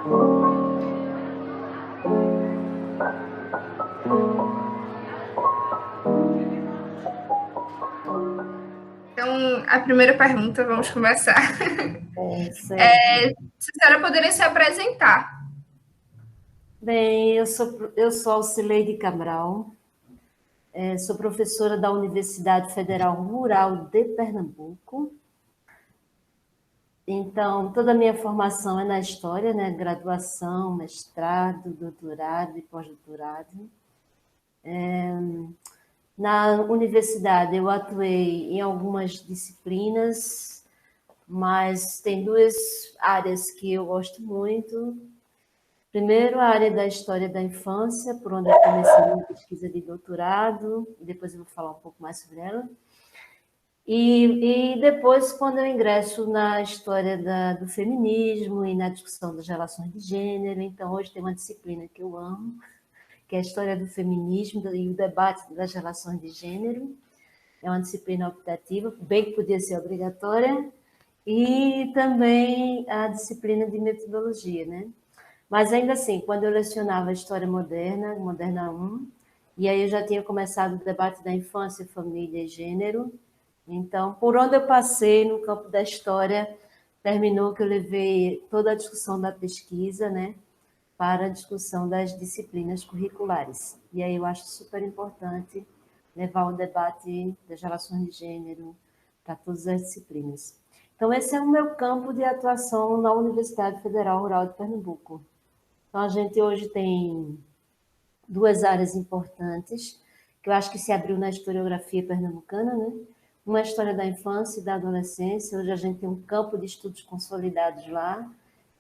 Então, a primeira pergunta, vamos começar. Certo. Se a senhora poderia se apresentar. Bem, eu sou Alcileide Cabral, sou professora da Universidade Federal Rural de Pernambuco. Então, toda a minha formação é na história, né? Graduação, mestrado, doutorado e pós-doutorado. Na universidade, eu atuei em algumas disciplinas, mas tem duas áreas que eu gosto muito. Primeiro, a área da história da infância, por onde eu comecei minha pesquisa de doutorado, e depois eu vou falar um pouco mais sobre ela. E depois, quando eu ingresso na história do feminismo e na discussão das relações de gênero, então hoje tem uma disciplina que eu amo, que é a história do feminismo e o debate das relações de gênero. É uma disciplina optativa, bem que podia ser obrigatória, e também a disciplina de metodologia, né? Mas ainda assim, quando eu lecionava História Moderna, Moderna 1, e aí eu já tinha começado o debate da infância, família e gênero, então, por onde eu passei no campo da história, terminou que eu levei toda a discussão da pesquisa, né, para a discussão das disciplinas curriculares. E aí eu acho super importante levar o debate das relações de gênero para todas as disciplinas. Então, esse é o meu campo de atuação na Universidade Federal Rural de Pernambuco. Então, a gente hoje tem duas áreas importantes, que eu acho que se abriu na historiografia pernambucana, né? Uma é a história da infância e da adolescência. Hoje a gente tem um campo de estudos consolidados lá,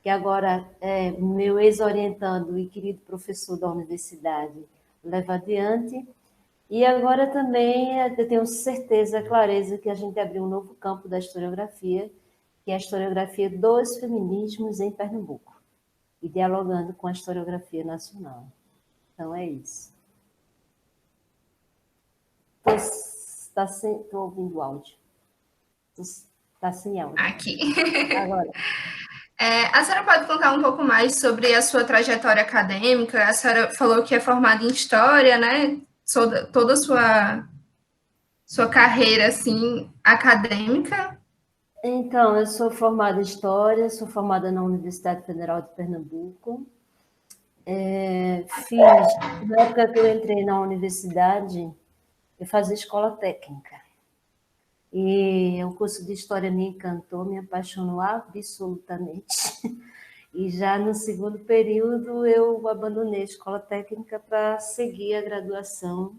que agora é meu ex-orientando e querido professor da universidade leva adiante. E agora também eu tenho certeza, clareza, que a gente abriu um novo campo da historiografia, que é a historiografia dos feminismos em Pernambuco, e dialogando com a historiografia nacional. Então é isso. Estou ouvindo áudio. Está sem áudio. Aqui. Agora. A senhora pode contar um pouco mais sobre a sua trajetória acadêmica? A senhora falou que é formada em História, né? Toda a sua carreira, assim, acadêmica. Então, eu sou formada em História, sou formada na Universidade Federal de Pernambuco. Na época que eu entrei na universidade, eu fazia escola técnica. E o curso de História me encantou, me apaixonou absolutamente. E já no segundo período eu abandonei a escola técnica para seguir a graduação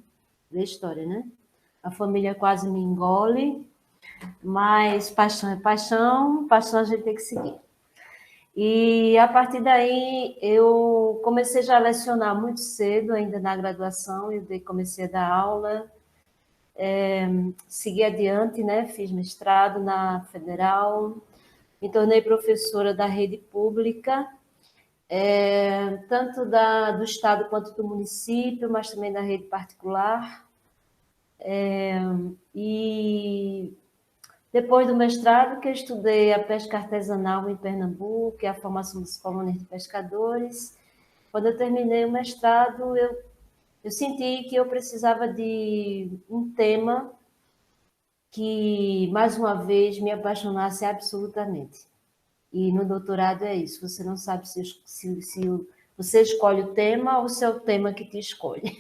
de História, né? A família quase me engole, mas paixão é paixão, paixão a gente tem que seguir. E a partir daí eu comecei já a lecionar muito cedo, ainda na graduação, eu comecei a dar aula, segui adiante, né? Fiz mestrado na Federal, me tornei professora da rede pública, tanto do Estado quanto do município, mas também da rede particular. E depois do mestrado, que eu estudei a pesca artesanal em Pernambuco, e a formação dos colônias de pescadores. Quando eu terminei o mestrado, eu senti que eu precisava de um tema que, mais uma vez, me apaixonasse absolutamente. E no doutorado é isso, você não sabe se você escolhe o tema ou se é o tema que te escolhe.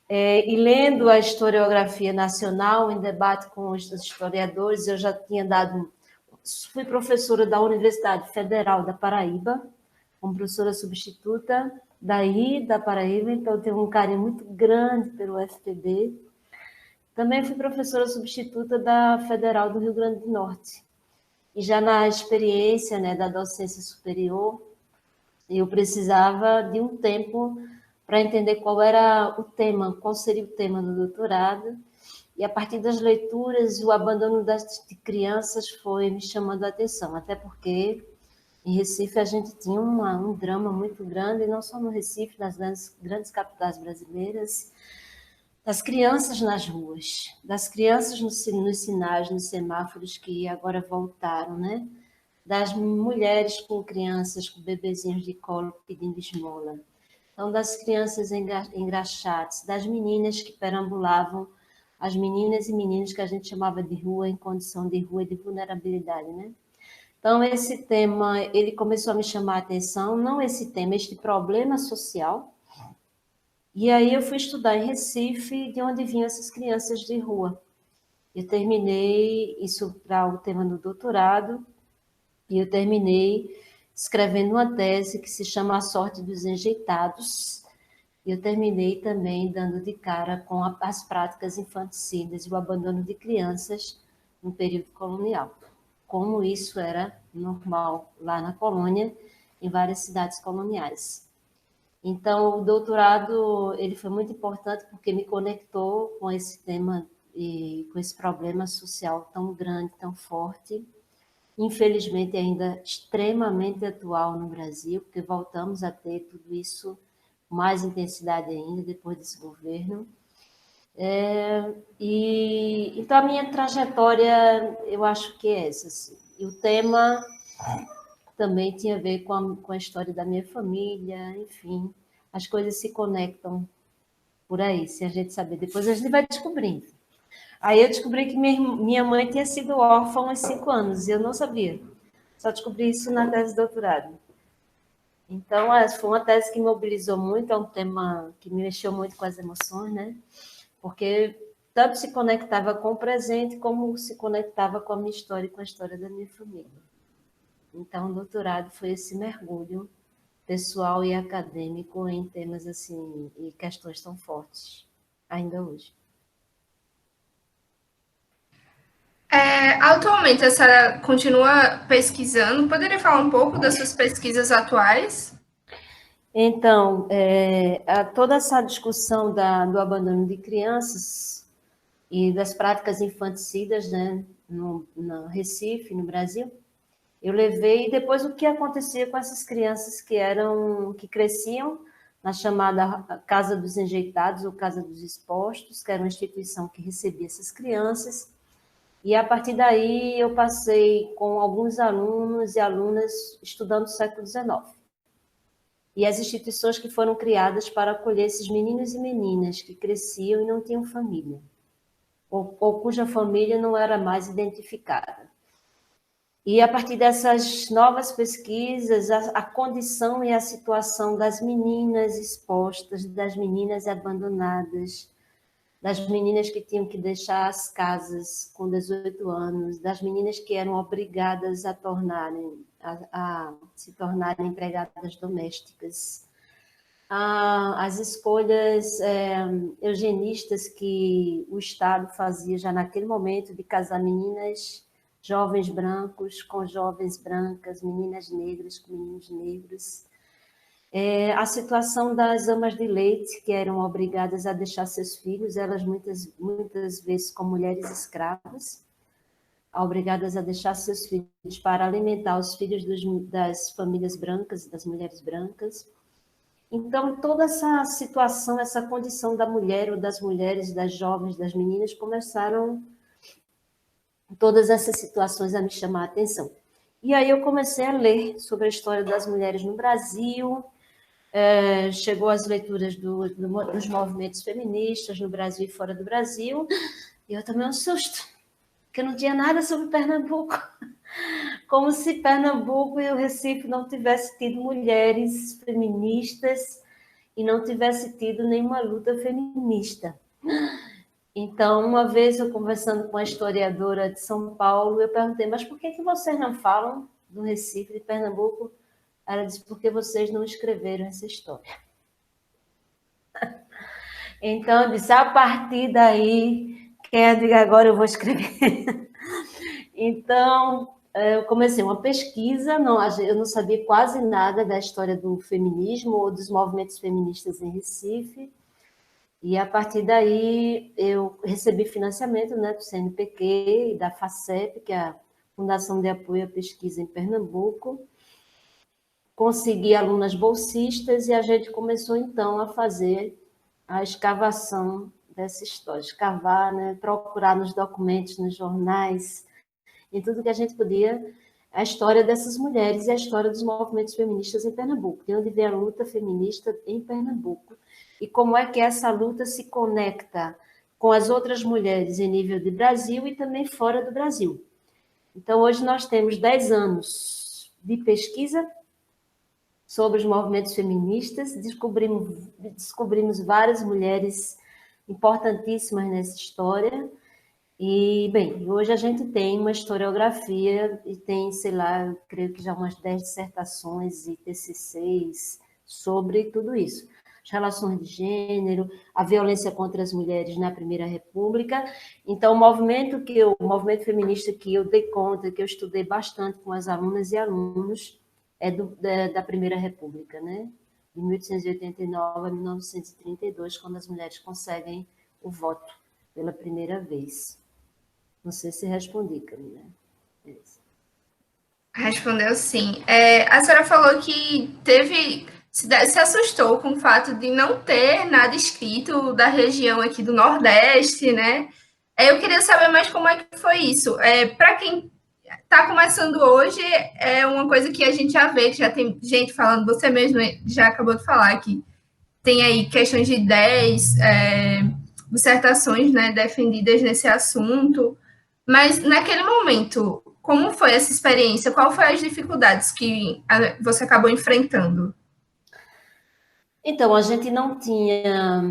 E lendo a historiografia nacional, em debate com os historiadores, eu já tinha fui professora da Universidade Federal da Paraíba, como professora substituta daí, da Paraíba, então eu tenho um carinho muito grande pelo FPB. Também fui professora substituta da Federal do Rio Grande do Norte. E já na experiência, né, da docência superior, eu precisava de um tempo para entender qual era o tema, qual seria o tema do doutorado. E a partir das leituras, o abandono de crianças foi me chamando a atenção, até porque em Recife a gente tinha um drama muito grande, não só no Recife, nas grandes capitais brasileiras, das crianças nas ruas, das crianças nos sinais, nos semáforos que agora voltaram, né? das mulheres com crianças, com bebezinhos de colo pedindo esmola. Então, das crianças engraxadas, das meninas que perambulavam, as meninas e meninos que a gente chamava de rua, em condição de rua e de vulnerabilidade, né? Então, esse tema, ele começou a me chamar a atenção, não esse tema, este problema social. E aí eu fui estudar em Recife, de onde vinham essas crianças de rua. Eu terminei isso para o tema do doutorado, e eu terminei escrevendo uma tese que se chama A Sorte dos Enjeitados. Eu terminei também dando de cara com as práticas infanticidas e o abandono de crianças no período colonial. Como isso era normal lá na colônia, em várias cidades coloniais. Então, o doutorado ele foi muito importante porque me conectou com esse tema e com esse problema social tão grande, tão forte, infelizmente ainda extremamente atual no Brasil, porque voltamos a ter tudo isso com mais intensidade ainda depois desse governo. Então, a minha trajetória, eu acho que é essa. Assim. E o tema também tinha a ver com a história da minha família, enfim. As coisas se conectam por aí, sem a gente saber. Depois a gente vai descobrindo. Aí eu descobri que minha mãe tinha sido órfã há uns 5 anos, e eu não sabia. Só descobri isso na tese de doutorado. Então, foi uma tese que me mobilizou muito, é um tema que me mexeu muito com as emoções, né? Porque tanto se conectava com o presente, como se conectava com a minha história e com a história da minha família. Então, o doutorado foi esse mergulho pessoal e acadêmico em temas assim e questões tão fortes, ainda hoje. Atualmente, a senhora continua pesquisando? Poderia falar um pouco das suas pesquisas atuais? Então, toda essa discussão do abandono de crianças e das práticas infanticidas, né, no Recife, no Brasil, eu levei depois o que acontecia com essas crianças que cresciam na chamada Casa dos Enjeitados ou Casa dos Expostos, que era uma instituição que recebia essas crianças. E a partir daí eu passei com alguns alunos e alunas estudando o século XIX. E as instituições que foram criadas para acolher esses meninos e meninas que cresciam e não tinham família, ou cuja família não era mais identificada. E a partir dessas novas pesquisas, a condição e a situação das meninas expostas, das meninas abandonadas, das meninas que tinham que deixar as casas com 18 anos, das meninas que eram obrigadas a se tornarem empregadas domésticas, as escolhas eugenistas que o Estado fazia já naquele momento de casar meninas, jovens brancos com jovens brancas, meninas negras com meninos negros. A situação das amas de leite, que eram obrigadas a deixar seus filhos, elas muitas vezes como mulheres escravas, obrigadas a deixar seus filhos para alimentar os filhos das famílias brancas e das mulheres brancas. Então, toda essa situação, essa condição da mulher ou das mulheres, das jovens, das meninas, começaram todas essas situações a me chamar a atenção. E aí eu comecei a ler sobre a história das mulheres no Brasil, chegou às leituras dos movimentos feministas no Brasil e fora do Brasil, e eu tomei um susto, porque não tinha nada sobre Pernambuco. Como se Pernambuco e o Recife não tivessem tido mulheres feministas e não tivesse tido nenhuma luta feminista. Então, uma vez eu conversando com a historiadora de São Paulo, eu perguntei, mas por que vocês não falam do Recife, de Pernambuco? Ela disse, porque vocês não escreveram essa história. Então, eu disse, a partir daí, quer dizer, agora eu vou escrever. Então, eu comecei uma pesquisa, eu não sabia quase nada da história do feminismo ou dos movimentos feministas em Recife, e a partir daí eu recebi financiamento, né, do CNPq e da FACEP, que é a Fundação de Apoio à Pesquisa em Pernambuco, consegui alunas bolsistas e a gente começou então a fazer a escavação dessa história, escavar, né, procurar nos documentos, nos jornais, em tudo que a gente podia, a história dessas mulheres e a história dos movimentos feministas em Pernambuco, de onde vem a luta feminista em Pernambuco, e como é que essa luta se conecta com as outras mulheres em nível de Brasil e também fora do Brasil. Então, hoje nós temos 10 anos de pesquisa sobre os movimentos feministas, descobrimos várias mulheres importantíssimas nessa história, e, bem, hoje a gente tem uma historiografia e tem, sei lá, creio que já umas 10 dissertações e TCCs sobre tudo isso. As relações de gênero, a violência contra as mulheres na Primeira República. Então, o movimento feminista que eu dei conta, que eu estudei bastante com as alunas e alunos, é da Primeira República, né? De 1889 a 1932, quando as mulheres conseguem o voto pela primeira vez. Não sei se respondi, Camila. Respondeu sim. A senhora falou que se assustou com o fato de não ter nada escrito da região aqui do Nordeste, né? Eu queria saber mais como é que foi isso. Para quem está começando hoje, é uma coisa que a gente já vê, que já tem gente falando, você mesmo já acabou de falar que tem aí questões de 10 dissertações, né, defendidas nesse assunto. Mas naquele momento, como foi essa experiência? Qual foi as dificuldades que você acabou enfrentando? Então, a gente não tinha,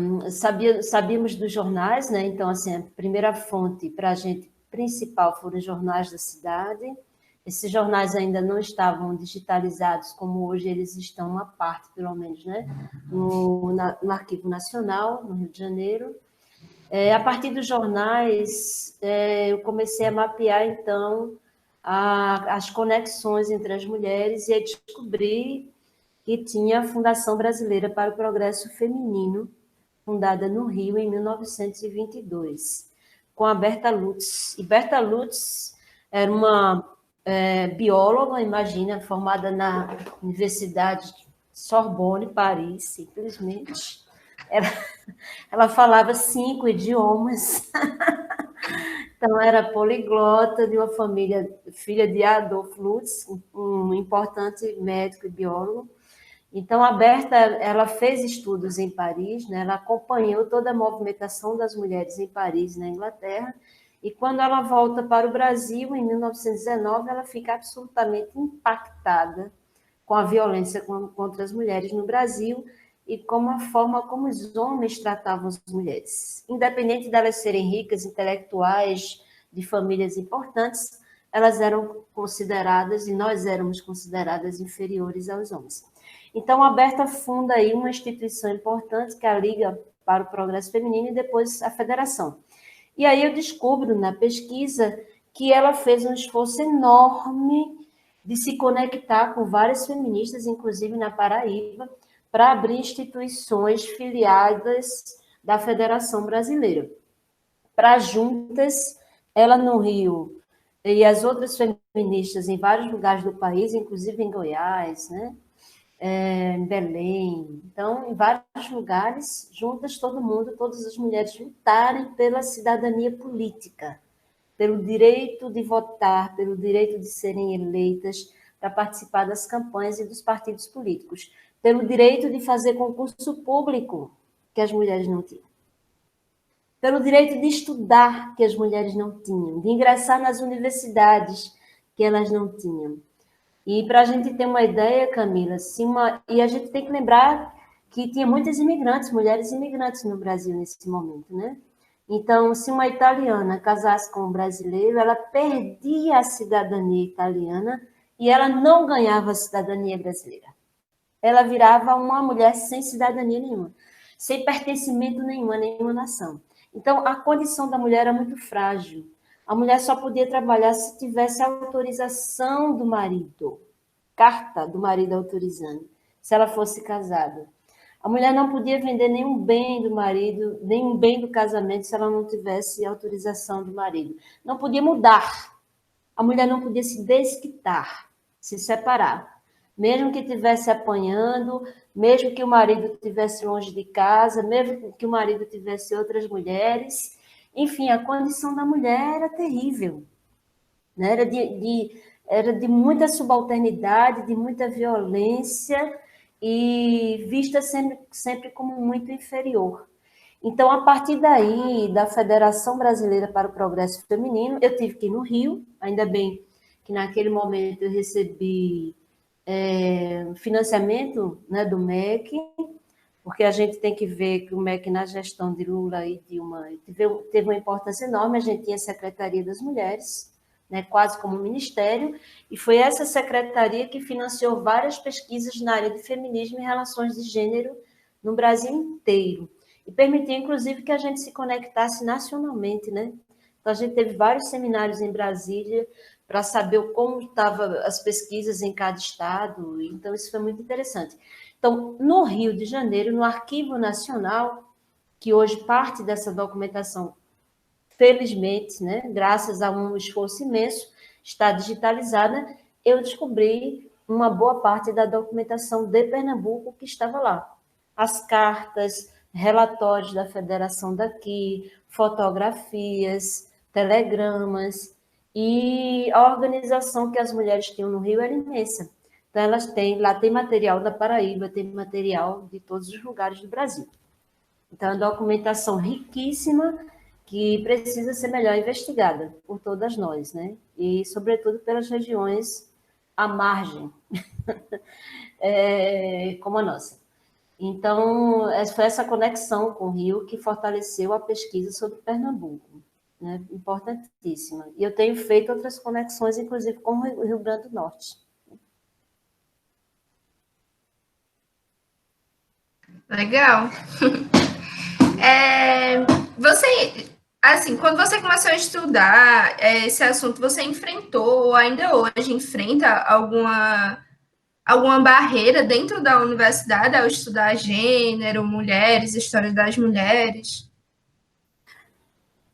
sabíamos dos jornais, né? Então, assim, a primeira fonte para a gente principal foram os jornais da cidade. Esses jornais ainda não estavam digitalizados como hoje eles estão, uma parte, pelo menos, né? No Arquivo Nacional, no Rio de Janeiro. A partir dos jornais, eu comecei a mapear, então, as conexões entre as mulheres e a descobrir que tinha a Fundação Brasileira para o Progresso Feminino, fundada no Rio em 1922, com a Berta Lutz. E Berta Lutz era uma bióloga, imagina, formada na Universidade Sorbonne, Paris, simplesmente. Ela falava 5 idiomas, então era poliglota, de uma família, filha de Adolf Lutz, um importante médico e biólogo. Então, a Berta, ela fez estudos em Paris, né? Ela acompanhou toda a movimentação das mulheres em Paris, na Inglaterra, e quando ela volta para o Brasil, em 1919, ela fica absolutamente impactada com a violência contra as mulheres no Brasil e com a forma como os homens tratavam as mulheres. Independente delas serem ricas, intelectuais, de famílias importantes, elas eram consideradas, e nós éramos consideradas inferiores aos homens. Então, a Berta funda aí uma instituição importante, que é a Liga para o Progresso Feminino, e depois a Federação. E aí eu descubro na pesquisa que ela fez um esforço enorme de se conectar com várias feministas, inclusive na Paraíba, para abrir instituições filiadas da Federação Brasileira. Para juntas, ela no Rio e as outras feministas em vários lugares do país, inclusive em Goiás, né? Em Belém, então, em vários lugares, juntas todo mundo, todas as mulheres lutarem pela cidadania política, pelo direito de votar, pelo direito de serem eleitas para participar das campanhas e dos partidos políticos, pelo direito de fazer concurso público, que as mulheres não tinham, pelo direito de estudar, que as mulheres não tinham, de ingressar nas universidades, que elas não tinham. E para a gente ter uma ideia, Camila, e a gente tem que lembrar que tinha muitas imigrantes, mulheres imigrantes no Brasil nesse momento, né? Então, se uma italiana casasse com um brasileiro, ela perdia a cidadania italiana e ela não ganhava a cidadania brasileira. Ela virava uma mulher sem cidadania nenhuma, sem pertencimento nenhum a nenhuma nação. Então, a condição da mulher era muito frágil. A mulher só podia trabalhar se tivesse autorização do marido, carta do marido autorizando, se ela fosse casada. A mulher não podia vender nenhum bem do marido, nenhum bem do casamento, se ela não tivesse autorização do marido. Não podia mudar. A mulher não podia se desquitar, se separar. Mesmo que estivesse apanhando, mesmo que o marido estivesse longe de casa, mesmo que o marido tivesse outras mulheres. Enfim, a condição da mulher era terrível. Né? Era era de muita subalternidade, de muita violência e vista sempre como muito inferior. Então, a partir daí, da Federação Brasileira para o Progresso Feminino, eu tive que ir no Rio, ainda bem que naquele momento eu recebi financiamento, né, do MEC, porque a gente tem que ver que o MEC, na gestão de Lula e Dilma, teve uma importância enorme. A gente tinha a Secretaria das Mulheres, né, quase como um ministério, e foi essa secretaria que financiou várias pesquisas na área de feminismo e relações de gênero no Brasil inteiro, e permitiu, inclusive, que a gente se conectasse nacionalmente, né? Então, a gente teve vários seminários em Brasília para saber como estavam as pesquisas em cada estado, então isso foi muito interessante. Então, no Rio de Janeiro, no Arquivo Nacional, que hoje parte dessa documentação, felizmente, né, graças a um esforço imenso, está digitalizada, eu descobri uma boa parte da documentação de Pernambuco que estava lá. As cartas, relatórios da federação daqui, fotografias, telegramas, e a organização que as mulheres tinham no Rio era imensa. Então, lá tem material da Paraíba, tem material de todos os lugares do Brasil. Então, é uma documentação riquíssima que precisa ser melhor investigada por todas nós, né? E, sobretudo, pelas regiões à margem, como a nossa. Então, foi essa conexão com o Rio que fortaleceu a pesquisa sobre Pernambuco, né? Importantíssima. E eu tenho feito outras conexões, inclusive com o Rio Grande do Norte. Legal. Você, assim, quando você começou a estudar esse assunto, você enfrentou, ou ainda hoje enfrenta alguma barreira dentro da universidade ao estudar gênero, mulheres, história das mulheres?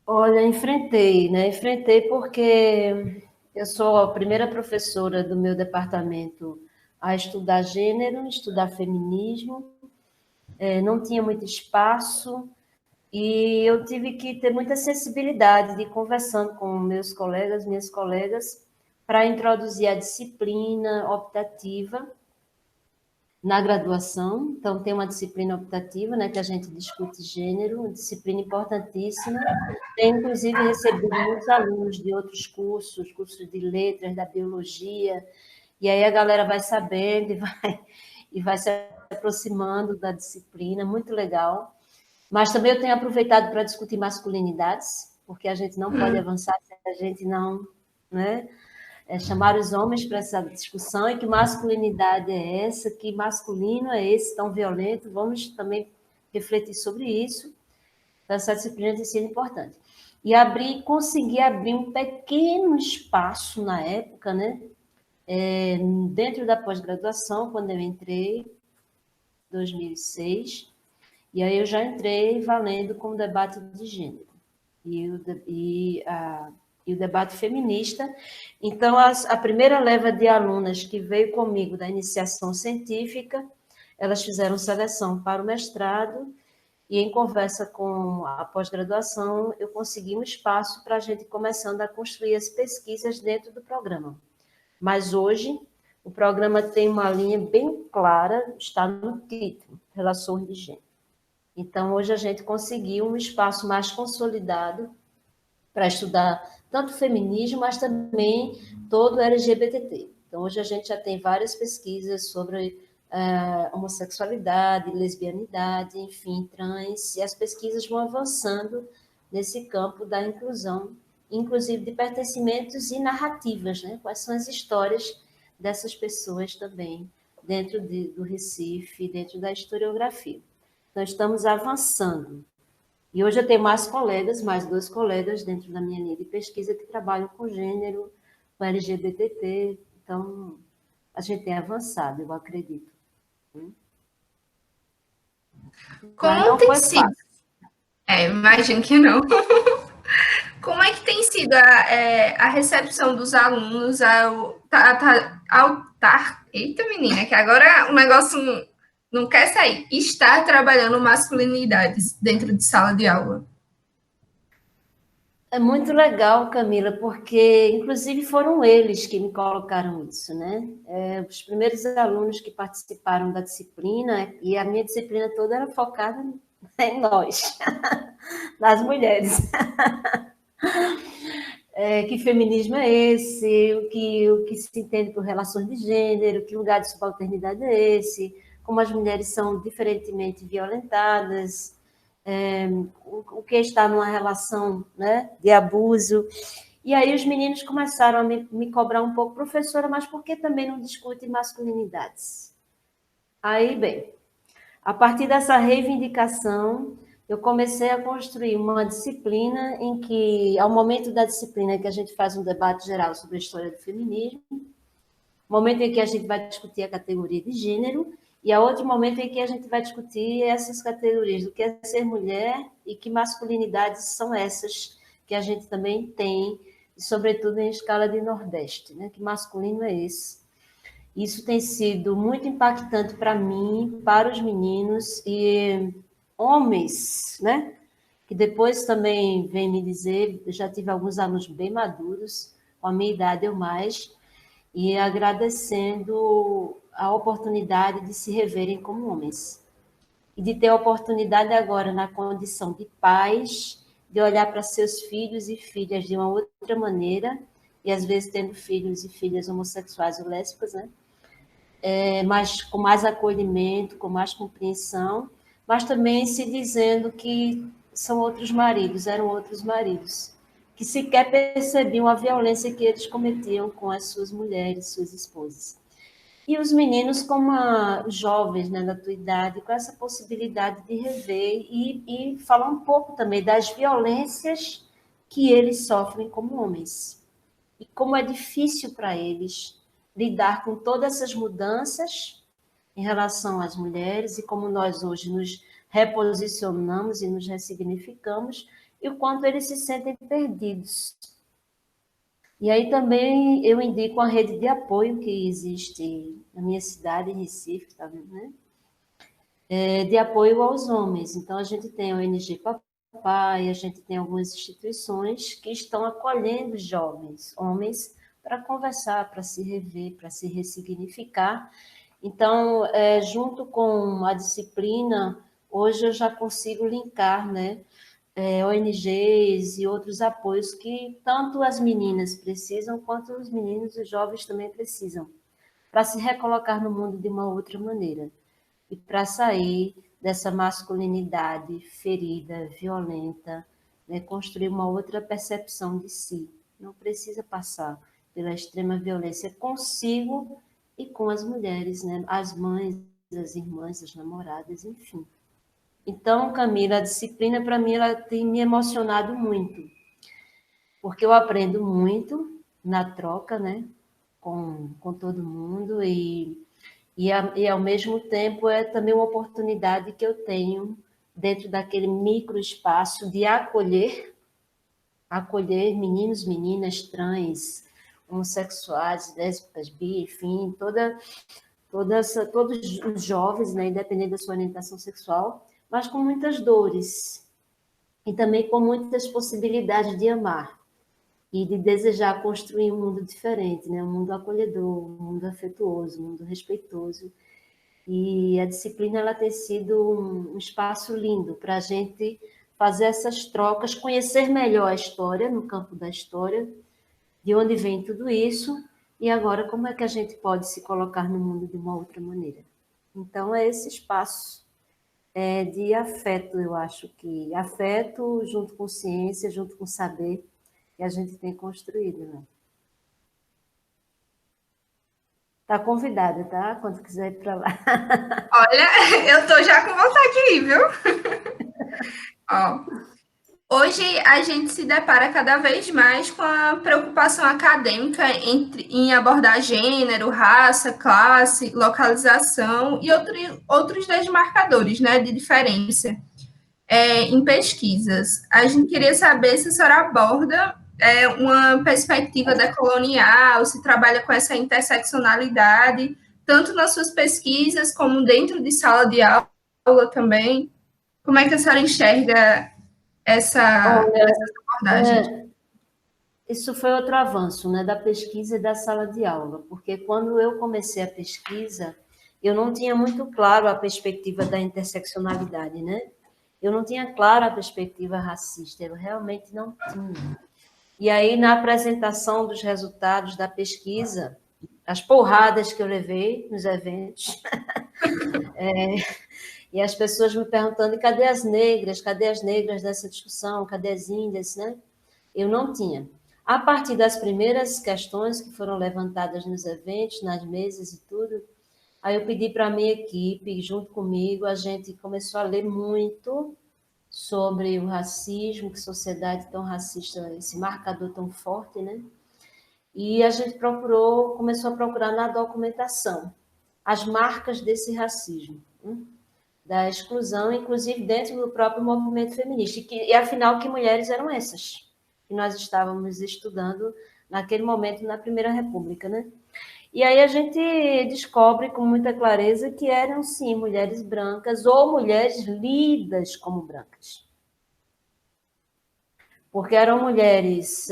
Olha, enfrentei, né? Enfrentei porque eu sou a primeira professora do meu departamento a estudar gênero, estudar feminismo, não tinha muito espaço, e eu tive que ter muita sensibilidade de ir conversando com meus colegas, minhas colegas, para introduzir a disciplina optativa na graduação. Então, tem uma disciplina optativa, né, que a gente discute gênero, uma disciplina importantíssima. Tenho, inclusive, recebido muitos alunos de outros cursos, cursos de letras, da biologia, e aí a galera vai sabendo e vai se aproximando da disciplina, muito legal. Mas também eu tenho aproveitado para discutir masculinidades, porque a gente não pode avançar se a gente não, né, chamar os homens para essa discussão, e que masculinidade é essa, que masculino é esse tão violento, vamos também refletir sobre isso. Então, essa disciplina tem sido importante. E consegui abrir um pequeno espaço na época, né, dentro da pós-graduação, quando eu entrei, em 2006, e aí eu já entrei valendo com o debate de gênero e o debate feminista. Então, a primeira leva de alunas que veio comigo da iniciação científica, elas fizeram seleção para o mestrado, e em conversa com a pós-graduação, eu consegui um espaço para a gente começando a construir as pesquisas dentro do programa. Mas hoje, o programa tem uma linha bem clara, está no título, Relações de Gênero. Então, hoje a gente conseguiu um espaço mais consolidado para estudar tanto feminismo, mas também todo o LGBTT. Então, hoje a gente já tem várias pesquisas sobre homossexualidade, lesbianidade, enfim, trans, e as pesquisas vão avançando nesse campo da inclusão, inclusive de pertencimentos e narrativas, né? Quais são as histórias dessas pessoas também dentro do Recife, dentro da historiografia. Então, estamos avançando. E hoje eu tenho mais dois colegas dentro da minha linha de pesquisa que trabalham com gênero, com LGBTT. Então, a gente tem avançado, eu acredito. Mas Como não tem foi sido? fácil. Imagino que não. Como é que tem sido a recepção dos alunos Eita, menina, que agora o negócio não quer sair. Estar trabalhando masculinidades dentro de sala de aula. É muito legal, Camila, porque inclusive foram eles que me colocaram isso, né? Os primeiros alunos que participaram da disciplina, e a minha disciplina toda era focada em nós, nas mulheres. Que feminismo é esse? O que se entende por relações de gênero? Que lugar de subalternidade é esse? Como as mulheres são diferentemente violentadas? O que está numa relação, né, de abuso? E aí os meninos começaram a me cobrar um pouco, professora, mas por que também não discute masculinidades? Aí, bem, a partir dessa reivindicação, eu comecei a construir uma disciplina em que, ao momento da disciplina que a gente faz um debate geral sobre a história do feminismo, momento em que a gente vai discutir a categoria de gênero, e há outro momento em que a gente vai discutir essas categorias do que é ser mulher e que masculinidades são essas que a gente também tem, sobretudo em escala de Nordeste, né? Que masculino é esse? Isso tem sido muito impactante para mim, para os meninos e homens, né? Que depois também vem me dizer, eu já tive alguns alunos bem maduros, com a minha idade ou mais, e agradecendo a oportunidade de se reverem como homens. E de ter a oportunidade agora, na condição de pais, de olhar para seus filhos e filhas de uma outra maneira, e às vezes tendo filhos e filhas homossexuais ou lésbicas, né? Mas com mais acolhimento, com mais compreensão, mas também se dizendo que são outros maridos, eram outros maridos, que sequer percebiam a violência que eles cometiam com as suas mulheres, suas esposas. E os meninos, como jovens, né, da tua idade, com essa possibilidade de rever e falar um pouco também das violências que eles sofrem como homens. E como é difícil para eles lidar com todas essas mudanças em relação às mulheres e como nós hoje nos reposicionamos e nos ressignificamos e o quanto eles se sentem perdidos. E aí também eu indico a rede de apoio que existe na minha cidade, em Recife, tá vendo, né? De apoio aos homens. Então, a gente tem a ONG Papai, a gente tem algumas instituições que estão acolhendo jovens, homens, para conversar, para se rever, para se ressignificar. Então, junto com a disciplina, hoje eu já consigo linkar, né, ONGs e outros apoios que tanto as meninas precisam, quanto os meninos e jovens também precisam, para se recolocar no mundo de uma outra maneira e para sair dessa masculinidade ferida, violenta, né, construir uma outra percepção de si. Não precisa passar pela extrema violência consigo e com as mulheres, né, as mães, as irmãs, as namoradas, enfim. Então, Camila, a disciplina, para mim, ela tem me emocionado muito, porque eu aprendo muito na troca, né, com todo mundo, e ao mesmo tempo é também uma oportunidade que eu tenho dentro daquele micro espaço de acolher meninos, meninas, trans, homossexuais, lésbicas, bi, enfim, todos os jovens, né, independente da sua orientação sexual, mas com muitas dores e também com muitas possibilidades de amar e de desejar construir um mundo diferente, né? Um mundo acolhedor, um mundo afetuoso, um mundo respeitoso. E a disciplina ela tem sido um espaço lindo para a gente fazer essas trocas, conhecer melhor a história, no campo da história, de onde vem tudo isso, e agora como é que a gente pode se colocar no mundo de uma outra maneira. Então, é esse espaço de afeto, eu acho que afeto junto com ciência, junto com saber, que a gente tem construído, né? Tá convidada, tá? Quando quiser ir para lá. Olha, eu tô já com vontade de ir, viu? Ó, hoje a gente se depara cada vez mais com a preocupação acadêmica em abordar gênero, raça, classe, localização e outros desmarcadores, né, de diferença em pesquisas. A gente queria saber se a senhora aborda uma perspectiva decolonial, se trabalha com essa interseccionalidade, tanto nas suas pesquisas como dentro de sala de aula também. Como é que a senhora enxerga Olha, essas abordagens? isso foi outro avanço, né, da pesquisa e da sala de aula, porque quando eu comecei a pesquisa, eu não tinha muito claro a perspectiva da interseccionalidade, né? Eu não tinha claro a perspectiva racista, eu realmente não tinha. E aí, na apresentação dos resultados da pesquisa, as porradas que eu levei nos eventos, e as pessoas me perguntando: cadê as negras? Cadê as negras dessa discussão? Cadê as índias, né? Eu não tinha. A partir das primeiras questões que foram levantadas nos eventos, nas mesas e tudo, aí eu pedi para a minha equipe, junto comigo, a gente começou a ler muito sobre o racismo, que sociedade tão racista, esse marcador tão forte, né? E a gente começou a procurar na documentação as marcas desse racismo, né? Da exclusão, inclusive dentro do próprio movimento feminista. E afinal, que mulheres eram essas que nós estávamos estudando naquele momento na Primeira República, né? E aí a gente descobre com muita clareza que eram, sim, mulheres brancas ou mulheres lidas como brancas. Porque eram mulheres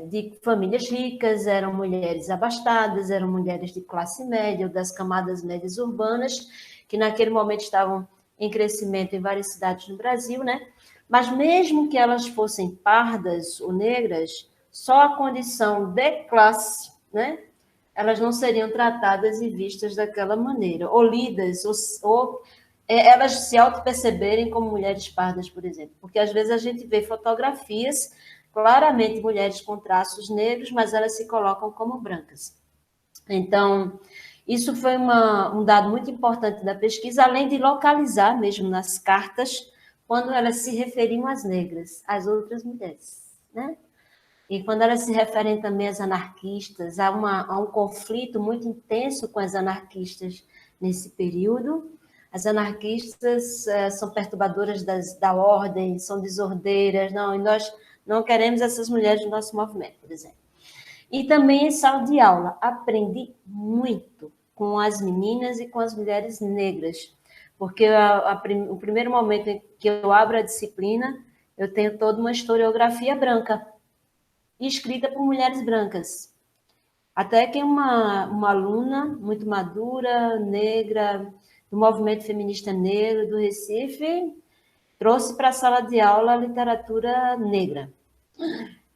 de famílias ricas, eram mulheres abastadas, eram mulheres de classe média ou das camadas médias urbanas, que naquele momento estavam em crescimento em várias cidades no Brasil, né? Mas mesmo que elas fossem pardas ou negras, só a condição de classe, né? Elas não seriam tratadas e vistas daquela maneira, ou lidas, ou elas se auto-perceberem como mulheres pardas, por exemplo. Porque às vezes a gente vê fotografias, claramente mulheres com traços negros, mas elas se colocam como brancas. Então, isso foi um dado muito importante da pesquisa, além de localizar mesmo nas cartas, quando elas se referiam às negras, às outras mulheres, né? E quando elas se referem também às anarquistas, há um conflito muito intenso com as anarquistas nesse período. As anarquistas são perturbadoras da ordem, são desordeiras, não, e nós não queremos essas mulheres no nosso movimento, por exemplo. E também em sala de aula, aprendi muito com as meninas e com as mulheres negras, porque o primeiro momento em que eu abro a disciplina, eu tenho toda uma historiografia branca, escrita por mulheres brancas. Até que uma aluna muito madura, negra, do movimento feminista negro do Recife, trouxe para a sala de aula a literatura negra.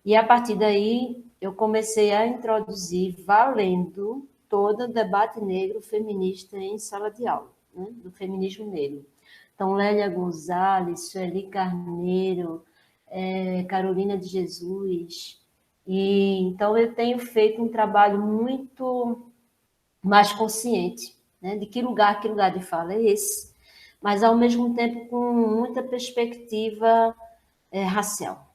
E a partir daí eu comecei a introduzir, valendo, todo o debate negro feminista em sala de aula, né? Do feminismo negro. Então, Lélia Gonzalez, Sueli Carneiro, Carolina de Jesus. E então eu tenho feito um trabalho muito mais consciente, né, de que lugar de fala é esse, mas ao mesmo tempo com muita perspectiva racial.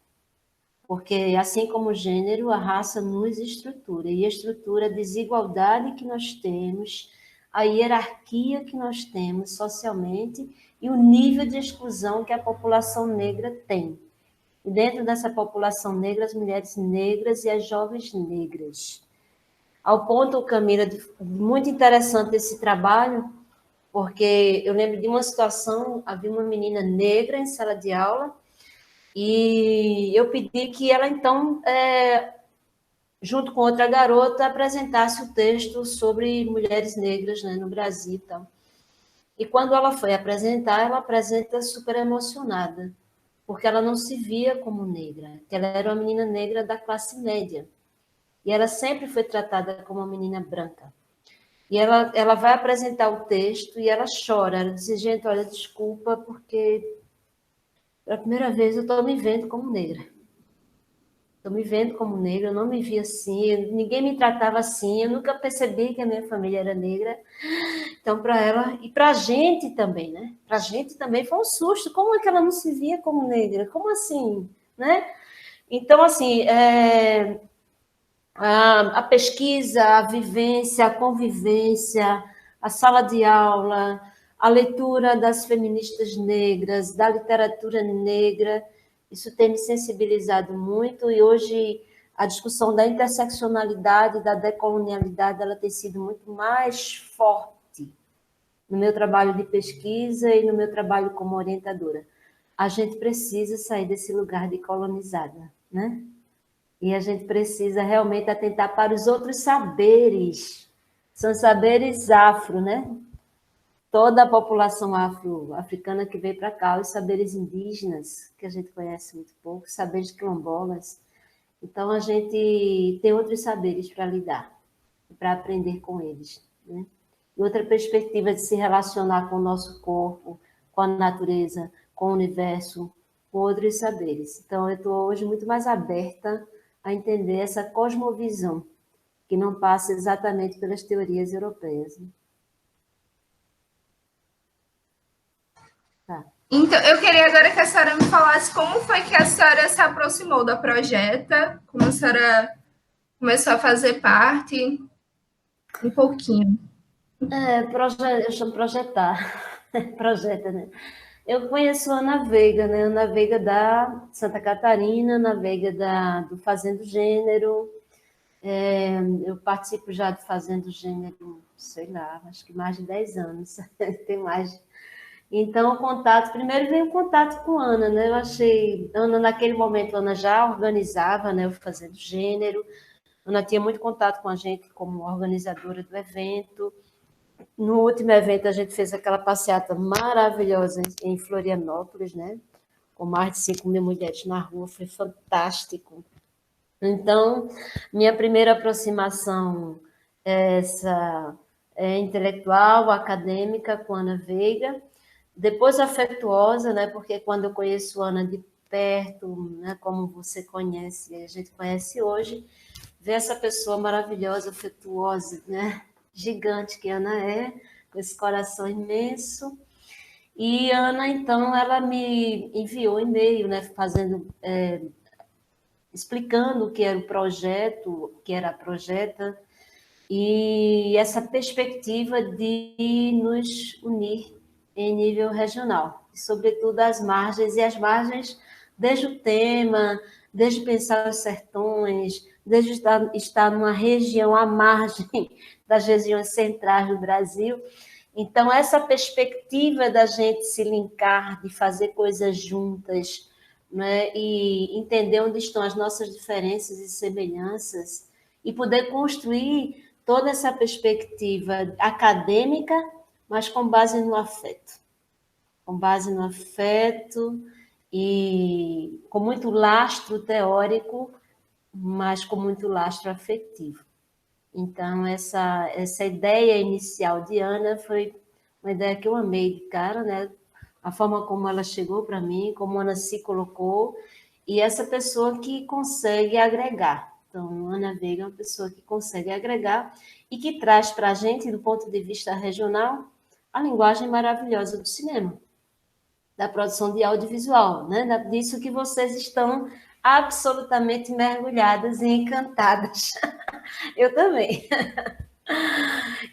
Porque, assim como o gênero, a raça nos estrutura, e estrutura a desigualdade que nós temos, a hierarquia que nós temos socialmente e o nível de exclusão que a população negra tem. E dentro dessa população negra, as mulheres negras e as jovens negras. Ao ponto, Camila, muito interessante esse trabalho, porque eu lembro de uma situação, havia uma menina negra em sala de aula, e eu pedi que ela, então, junto com outra garota, apresentasse o texto sobre mulheres negras, né, no Brasil e tal. E quando ela foi apresentar, ela apresenta super emocionada, porque ela não se via como negra, que ela era uma menina negra da classe média. E ela sempre foi tratada como uma menina branca. E ela vai apresentar o texto e ela chora. Ela diz: gente, olha, desculpa, porque pela primeira vez eu estou me vendo como negra. Estou me vendo como negra, eu não me via assim, ninguém me tratava assim, eu nunca percebi que a minha família era negra. Então, para ela, e para a gente também, né? Para a gente também foi um susto. Como é que ela não se via como negra? Como assim? Né? Então, assim, a pesquisa, a vivência, a convivência, a sala de aula, a leitura das feministas negras, da literatura negra, isso tem me sensibilizado muito, e hoje a discussão da interseccionalidade, da decolonialidade, ela tem sido muito mais forte no meu trabalho de pesquisa e no meu trabalho como orientadora. a gente precisa sair desse lugar de colonizada, né? E a gente precisa realmente atentar para os outros saberes. São saberes afro, né? Toda a população africana que veio para cá, os saberes indígenas, que a gente conhece muito pouco, saberes quilombolas. Então, a gente tem outros saberes para lidar, para aprender com eles, né? E outra perspectiva de se relacionar com o nosso corpo, com a natureza, com o universo, com outros saberes. Então, eu estou hoje muito mais aberta a entender essa cosmovisão, que não passa exatamente pelas teorias europeias. Tá. Então, eu queria agora que a senhora me falasse como foi que a senhora se aproximou da Projeta, como a senhora começou a fazer parte, um pouquinho. Eu chamo projetar. Projeta, né? Eu conheço a Ana Veiga, né? Ana Veiga da Santa Catarina, Ana Veiga do Fazendo Gênero. Eu participo já do Fazendo Gênero, sei lá, acho que mais de 10 anos. Tem mais. Então, o contato, primeiro veio o contato com a Ana, né? Eu achei, Ana, naquele momento, Ana já organizava, né, o Fazendo Gênero. Ana tinha muito contato com a gente como organizadora do evento. No último evento, a gente fez aquela passeata maravilhosa em Florianópolis, né? Com mais de 5.000 mulheres na rua, foi fantástico. Então, minha primeira aproximação é intelectual, acadêmica, com Ana Veiga, depois afetuosa, né? Porque quando eu conheço Ana de perto, né? Como você conhece, a gente conhece hoje, ver essa pessoa maravilhosa, afetuosa, né? Gigante que Ana é, com esse coração imenso. E Ana, então, ela me enviou um e-mail, né? Explicando o que era o projeto, o que era a Projeta, e essa perspectiva de nos unir em nível regional, e sobretudo as margens, desde o tema, desde pensar os sertões, desde estar numa região à margem das regiões centrais do Brasil. Então, essa perspectiva da gente se linkar, de fazer coisas juntas, né, e entender onde estão as nossas diferenças e semelhanças, e poder construir toda essa perspectiva acadêmica, mas com base no afeto. Com base no afeto e com muito lastro teórico, mas com muito lastro afetivo. Então, essa ideia inicial de Ana foi uma ideia que eu amei de cara, né? A forma como ela chegou para mim, como Ana se colocou, e essa pessoa que consegue agregar. Então, Ana Veiga é uma pessoa que consegue agregar e que traz para a gente, do ponto de vista regional, a linguagem maravilhosa do cinema, da produção de audiovisual, né? Disso que vocês estão absolutamente mergulhadas e encantadas. Eu também.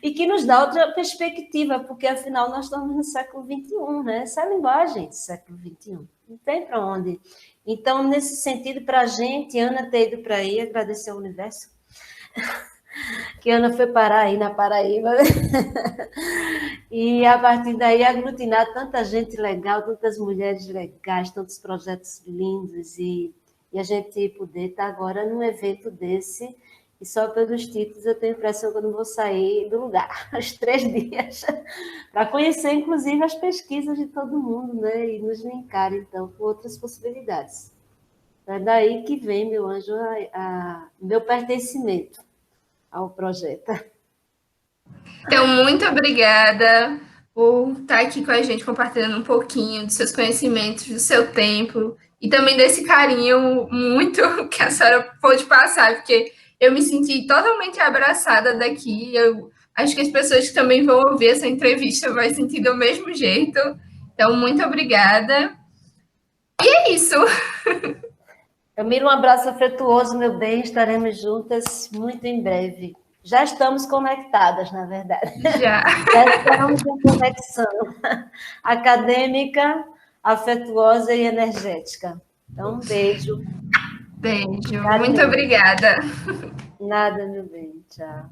E que nos dá outra perspectiva, porque afinal nós estamos no século XXI, né? Essa é a linguagem do século XXI. Não tem para onde. Então, nesse sentido, para a gente, Ana ter ido para aí, agradecer ao universo, que Ana foi parar aí na Paraíba, e a partir daí aglutinar tanta gente legal, tantas mulheres legais, tantos projetos lindos, e a gente poder estar agora num evento desse, e só pelos títulos eu tenho a impressão que eu não vou sair do lugar, os 3 dias, para conhecer, inclusive, as pesquisas de todo mundo, né? E nos linkar, então, com outras possibilidades. É daí que vem, meu anjo, meu pertencimento ao projeto. Então, muito obrigada por estar aqui com a gente, compartilhando um pouquinho dos seus conhecimentos, do seu tempo, e também desse carinho muito que a senhora pôde passar, porque eu me senti totalmente abraçada daqui. Eu acho que as pessoas que também vão ouvir essa entrevista vão sentir do mesmo jeito. Então, muito obrigada. E é isso. Camila, um abraço afetuoso, meu bem. Estaremos juntas muito em breve. Já estamos conectadas, na verdade. Já. Já estamos em conexão acadêmica, afetuosa e energética. Então, um beijo. Beijo. Muito obrigada. Nada, meu bem. Tchau.